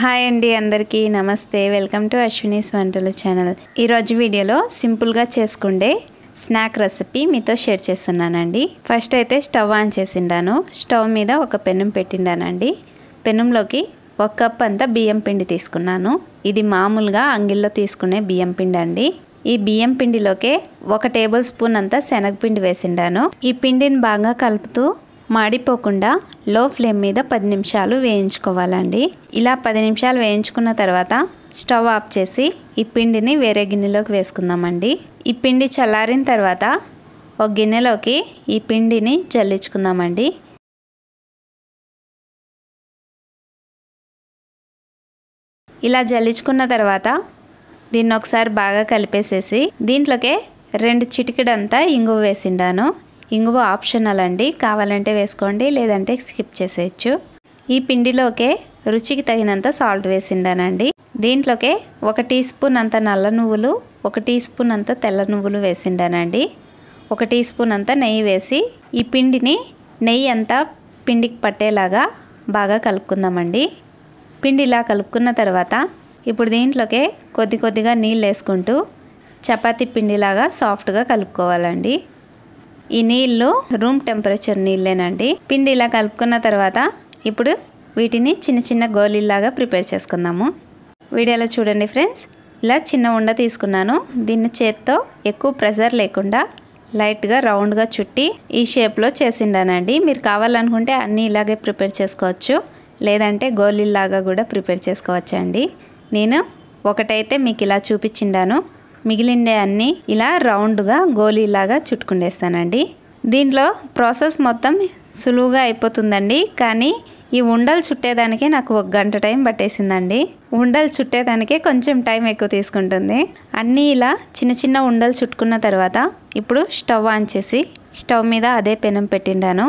Hi అండి అందరికీ నమస్తే వెల్కమ్ టు అశ్వినీస్ వంటల ఛానల్। ఈ రోజు వీడియోలో సింపుల్ గా చేసుకుండే స్నాక్ రెసిపీ మీతో షేర్ చేస్తున్నానండి। ఫస్ట్ అయితే స్టవ్ ఆన్ చేసిండాను। స్టవ్ మీద ఒక పెనం పెట్టిండానండి। పెనంలోకి 1 కప్ అంత బియ్యం పిండి తీసుకున్నాను। ఇది మామూలుగా అంగిల్లో తీసుకునే బియ్యం పిండి అండి। ఈ బియ్యం పిండిలోకే 1 టేబుల్ స్పూన్ అంత శనగపిండి వేసిండాను। ఈ పిండిని బాగా కలుపుతూ మాడిపోకుండా లో ఫ్లేమ్ మీద 10 నిమిషాలు వేయించుకోవాలండి। ఇలా 10 నిమిషాలు వేయించుకున్న తర్వాత స్టవ్ ఆఫ్ చేసి ఈ పిండిని వేరే గిన్నెలోకి వేసుకుందామండి। ఈ పిండి చల్లారిన తర్వాత ఒక గిన్నెలోకి ఈ పిండిని జల్లించుకుందామండి। ఇలా జల్లించుకున్న తర్వాత దీన్ని ఒకసారి బాగా కలిపేసేసి దీంట్లోకే 2 చిటికెడంతా ఇంగువ వేసిండాను। ఇంగువ ఆప్షనల్ అండి, కావాలంటే వేసుకోండి లేదంటే స్కిప్ చేసేయచ్చు। ఈ పిండిలోకే రుచికి తగినంత సాల్ట్ వేసిండానండి। దీంట్లోకే 1 టీ స్పూన్ అంత నల్ల నువ్వులు, 1 టీ స్పూన్ అంత తెల్ల నువ్వులు వేసిండానండి। 1 టీ స్పూన్ అంత నెయ్యి వేసి ఈ పిండిని నెయ్యి అంతా పిండికి పట్టేలాగా బాగా కలుపుకుందామండి। పిండి ఇలా కలుపుకున్న తర్వాత ఇప్పుడు దీంట్లోకే కొద్దిగా నీళ్ళు వేసుకుంటూ చపాతీ పిండిలాగా సాఫ్ట్గా కలుపుకోవాలండి। ఈ నీళ్ళు రూమ్ టెంపరేచర్ నీళ్ళేనండి। పిండి ఇలా కలుపుకున్న తర్వాత ఇప్పుడు వీటిని చిన్న గోళీలాగా ప్రిపేర్ చేసుకుందాము। వీడియోలో చూడండి ఫ్రెండ్స్, ఇలా చిన్న ఉండ తీసుకున్నాను। దీన్ని చేత్తో ఎక్కువ ప్రెషర్ లేకుండా లైట్గా రౌండ్గా చుట్టి ఈ షేప్లో చేసిండానండి। మీరు కావాలనుకుంటే అన్నీ ఇలాగే ప్రిపేర్ చేసుకోవచ్చు, లేదంటే గోళీలాగా కూడా ప్రిపేర్ చేసుకోవచ్చు అండి। నేను ఒకటైతే మీకు ఇలా చూపించిండాను, మిగిలిండే అన్నీ ఇలా రౌండ్గా గోళీలాగా చుట్టుకుండేస్తానండి। దీంట్లో ప్రాసెస్ మొత్తం సులువుగా అయిపోతుందండి, కానీ ఈ ఉండలు చుట్టేదానికే నాకు 1 గంట టైం పట్టేసిందండి। ఉండలు చుట్టేదానికే కొంచెం టైం ఎక్కువ తీసుకుంటుంది। అన్నీ ఇలా చిన్న ఉండలు చుట్టుకున్న తర్వాత ఇప్పుడు స్టవ్ ఆన్ చేసి స్టవ్ మీద అదే పెనం పెట్టిండాను।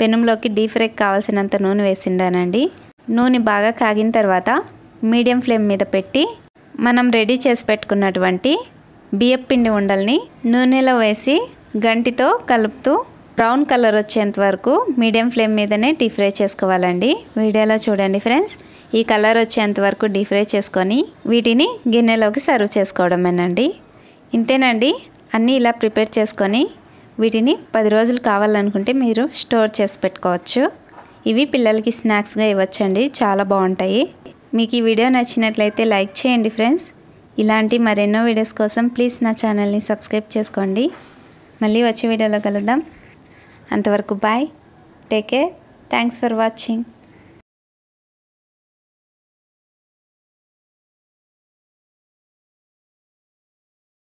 పెనంలోకి డీప్ ఫ్రైకి కావాల్సినంత నూనె వేసిండానండి। నూనె బాగా కాగిన తర్వాత మీడియం ఫ్లేమ్ మీద పెట్టి మనం రెడీ చేసి పెట్టుకున్నటువంటి బియ్యం పిండి ఉండల్ని నూనెలో వేసి గంటితో కలుపుతూ బ్రౌన్ కలర్ వచ్చేంత వరకు మీడియం ఫ్లేమ్ మీదనే డీప్ ఫ్రై చేసుకోవాలండి। వీడియోలో చూడండి ఫ్రెండ్స్, ఈ కలర్ వచ్చేంత వరకు డీప్ ఫ్రై చేసుకొని వీటిని గిన్నెలోకి సర్వ్ చేసుకోవడమేనండి। ఇంతేనండి, అన్నీ ఇలా ప్రిపేర్ చేసుకొని వీటిని 10 రోజులు కావాలనుకుంటే మీరు స్టోర్ చేసి పెట్టుకోవచ్చు। ఇవి పిల్లలకి స్నాక్స్గా ఇవ్వచ్చండి, చాలా బాగుంటాయి। మీకు ఈ వీడియో నచ్చినట్లయితే లైక్ చేయండి ఫ్రెండ్స్। ఇలాంటి మరెన్నో వీడియోస్ కోసం ప్లీజ్ నా ఛానల్ని సబ్స్క్రైబ్ చేసుకోండి। మళ్ళీ వచ్చే వీడియోలో కలుద్దాం, అంతవరకు bye, take care, thanks for watching.